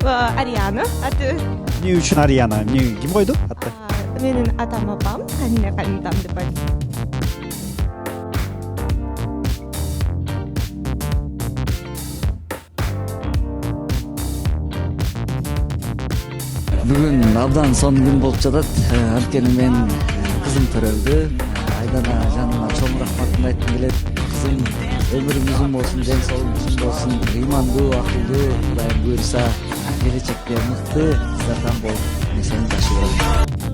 Ариана аты. Эмне үчүн Ариана? Эмне ким койду атты? Менин атам апам, Канина Канитам деп айтат. Бүгүн абдан сонун күн болуп жатат. Анткени мен кызым төрөлдү. Айдана жанына чоң рахматымды айткым келет. Кызым өмүрүң узун болсун, ден соолугуң узун болсун, ыймандуу, акылдуу, Кудайым буйруса келечекте мыкты кыздардан болуп, мен сени жакшы көрөм.